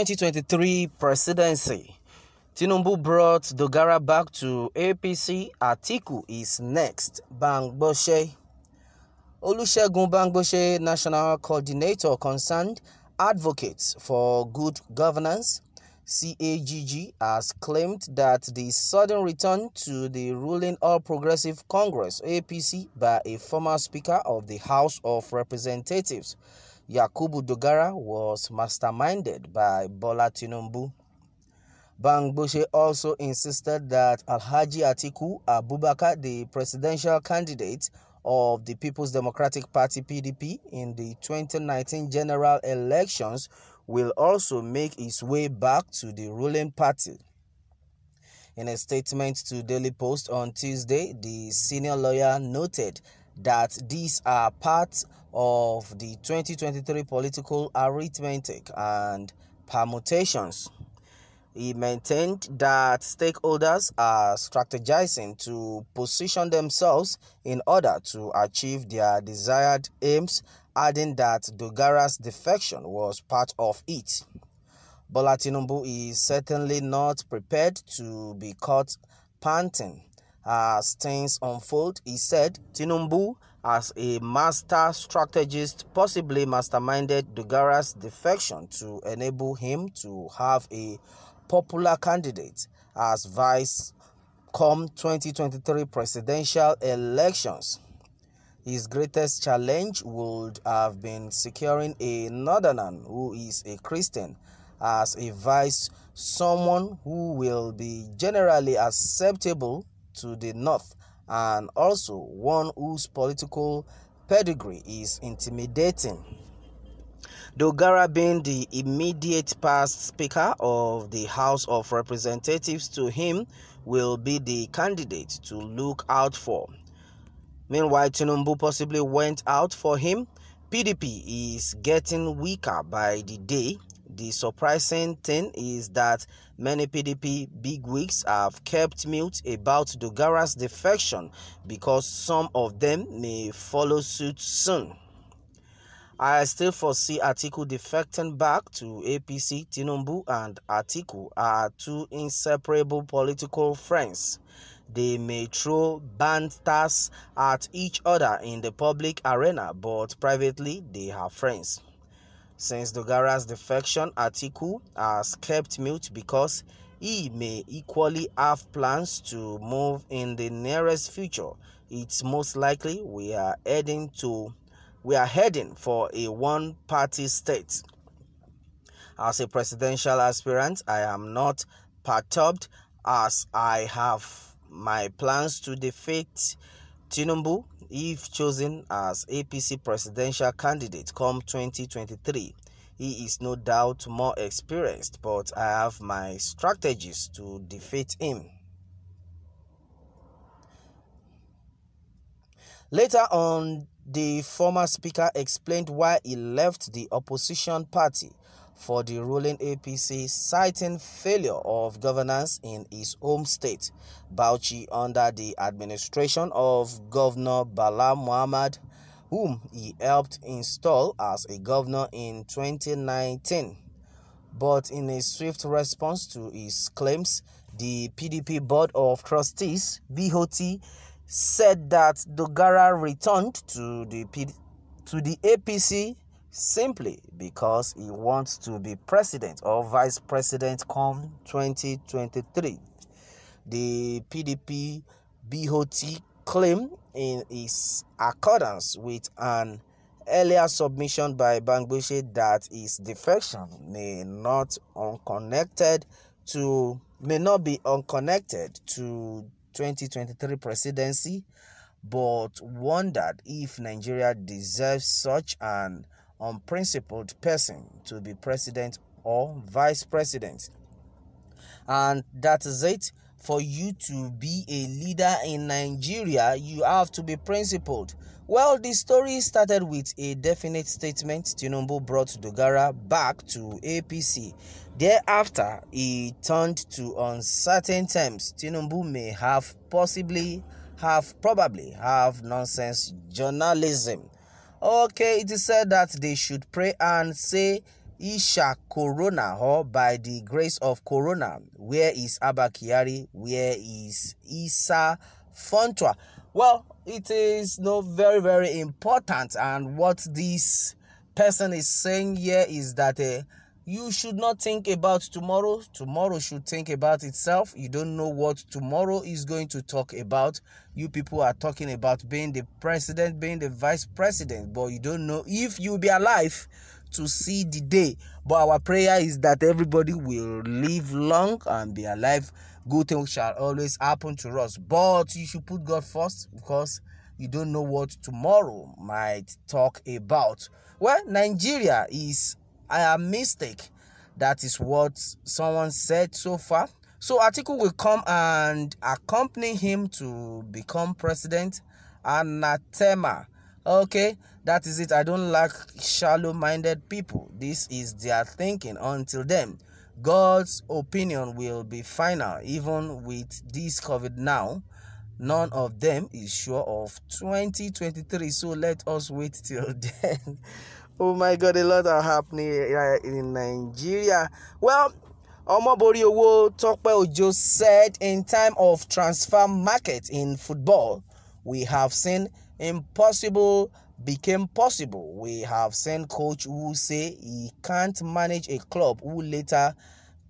2023 presidency. Tinubu brought Dogara back to APC. Atiku is next. Bangbose. Olusegun Bangbose, National Coordinator Concerned Advocates for Good Governance, CAGG, has claimed that the sudden return to the ruling All Progressive Congress (APC) by a former Speaker of the House of Representatives, Yakubu Dogara, was masterminded by Bola Tinubu. Bangbose also insisted that Alhaji Atiku Abubakar, the presidential candidate of the People's Democratic Party (PDP) in the 2019 general elections, will also make his way back to the ruling party. In a statement to Daily Post on Tuesday, the senior lawyer noted that these are part of the 2023 political arithmetic and permutations. He maintained that stakeholders are strategizing to position themselves in order to achieve their desired aims, adding that Dogara's defection was part of it. Bola Tinubu is certainly not prepared to be caught panting as things unfold. He said Tinubu, as a master strategist, possibly masterminded Dogara's defection to enable him to have a popular candidate as vice come 2023 presidential elections. His greatest challenge would have been securing a northerner who is a Christian as a vice, someone who will be generally acceptable to the North, and also one whose political pedigree is intimidating. Dogara, being the immediate past Speaker of the House of Representatives to him, will be the candidate to look out for. Meanwhile, Tinubu possibly went out for him. PDP is getting weaker by the day. The surprising thing is that many PDP bigwigs have kept mute about Dogara's defection because some of them may follow suit soon. I still foresee Atiku defecting back to APC. Tinubu and Atiku are two inseparable political friends. They may throw banters at each other in the public arena, but privately they are friends. Since Dogara's defection, Atiku has kept mute because he may equally have plans to move in the nearest future. It's most likely we are heading for a one-party state. As a presidential aspirant, I am not perturbed as I have my plans to defeat Tinubu if chosen as APC presidential candidate come 2023. He is no doubt more experienced, but I have my strategies to defeat him. Later on, the former speaker explained why he left the opposition party for the ruling APC, citing failure of governance in his home state, Bauchi, under the administration of Governor Bala Muhammad, whom he helped install as a governor in 2019. But in a swift response to his claims, the PDP Board of Trustees, BOT, said that Dogara returned to the APC simply because he wants to be president or vice president come 2023. The PDP BOT claim is accordance with an earlier submission by Bangbose that his defection may not be unconnected to 2023 presidency, but wondered if Nigeria deserves such an unprincipled person to be president or vice president. And that is it. For you to be a leader in Nigeria, you have to be principled. Well, the story started with a definite statement. Tinubu brought Dogara back to APC. Thereafter, he turned to uncertain terms. Tinubu may probably have nonsense journalism. Okay, it is said that they should pray and say Isha Corona, or by the grace of Corona. Where is Abba Kyari? Where is Isa Fontua? Well, it is not very, very important. And what this person is saying here is that you should not think about tomorrow. Tomorrow should think about itself. You don't know what tomorrow is going to talk about. You people are talking about being the president, being the vice president, but you don't know if you'll be alive to see the day. But our prayer is that everybody will live long and be alive. Good things shall always happen to us. But you should put God first, because you don't know what tomorrow might talk about. Well, Nigeria is a mistake. That is what someone said so far. So Atiku will come and accompany him to become president. Anathema. Okay, that is it. I don't like shallow-minded people. This is their thinking. Until then, God's opinion will be final. Even with this COVID now, none of them is sure of 2023. So let us wait till then. Oh my God, a lot are happening in Nigeria. Well, Omobori Owo Tope Ojo said, in time of transfer market in football, we have seen impossible became possible. We have seen coach who say he can't manage a club, who later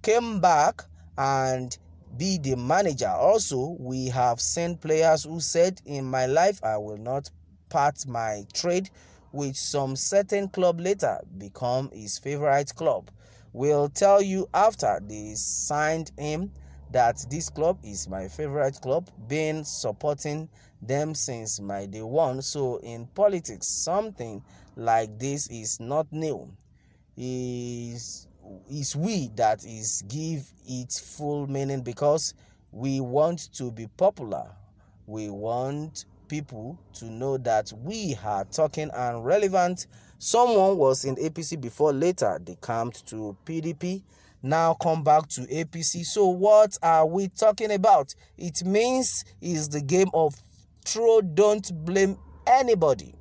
came back and be the manager. Also, we have seen players who said, in my life, I will not part my trade with some certain club, later become his favorite club. We'll tell you after they signed him that this club is my favorite club, been supporting them since my day one. So in politics, something like this is not new. Is we that is give it full meaning, because we want to be popular. We want people to know that we are talking and relevant. Someone was in APC before, later they camped to PDP, now come back to APC. So what are we talking about? It means it's the game of throw, don't blame anybody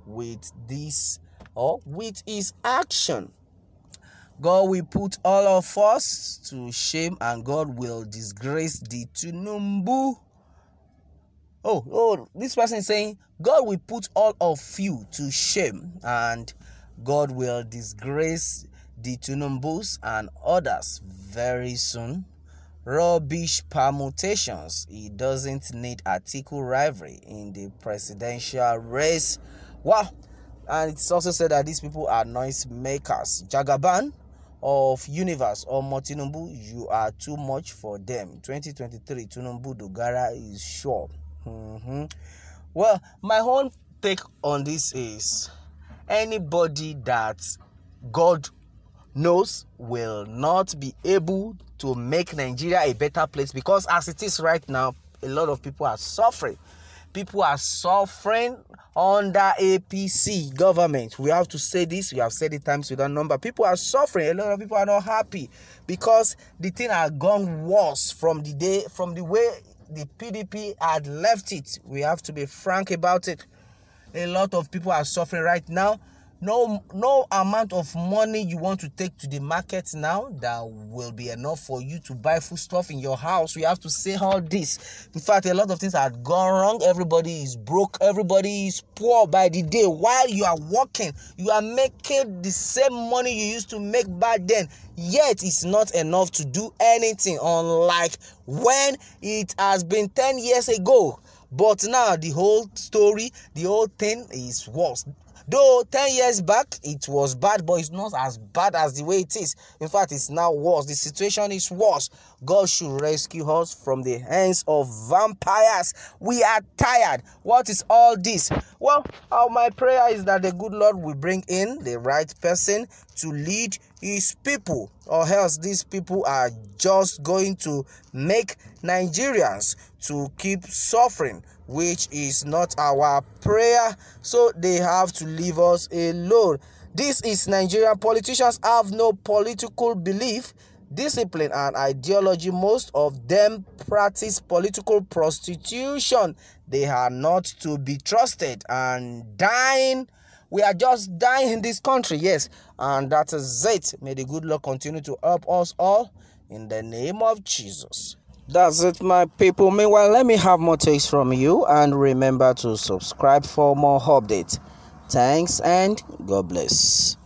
with this or with his action. God will put all of us to shame, and God will disgrace the Tinubu. This person is saying God will put all of you to shame, and God will disgrace the Tinubus and others very soon. Rubbish permutations. He doesn't need Atiku rivalry in the presidential race. Wow. And it's also said that these people are noise makers. Jagaban of Universe or Tinubu, you are too much for them. 2023 Tinubu Dogara is sure. Well, my whole take on this is, anybody that God knows will not be able to make Nigeria a better place, because as it is right now, a lot of people are suffering. People are suffering under APC government. We have to say this. We have said it times without number. People are suffering. A lot of people are not happy because the thing has gone worse from the way the PDP had left it. We have to be frank about it. A lot of people are suffering right now. No amount of money you want to take to the market now that will be enough for you to buy food stuff in your house. We have to say all this. In fact, a lot of things have gone wrong. Everybody is broke. Everybody is poor by the day. While you are working, you are making the same money you used to make back then. Yet it's not enough to do anything, unlike when it has been 10 years ago. But now the whole story, the whole thing is worse. Though 10 years back it was bad, but it's not as bad as the way it is. In fact, it's now worse. The situation is worse. God should rescue us from the hands of vampires. We are tired. What is all this? Well, my prayer is that the good Lord will bring in the right person to lead his people, or else these people are just going to make Nigerians to keep suffering, which is not our prayer. So they have to leave us alone. This is Nigerian. Politicians have no political belief, discipline, and ideology. Most of them practice political prostitution. They are not to be trusted and dying We are just dying in this country, yes. And that is it. May the good Lord continue to help us all in the name of Jesus. That's it, my people. Meanwhile, let me have more takes from you, and remember to subscribe for more updates. Thanks and God bless.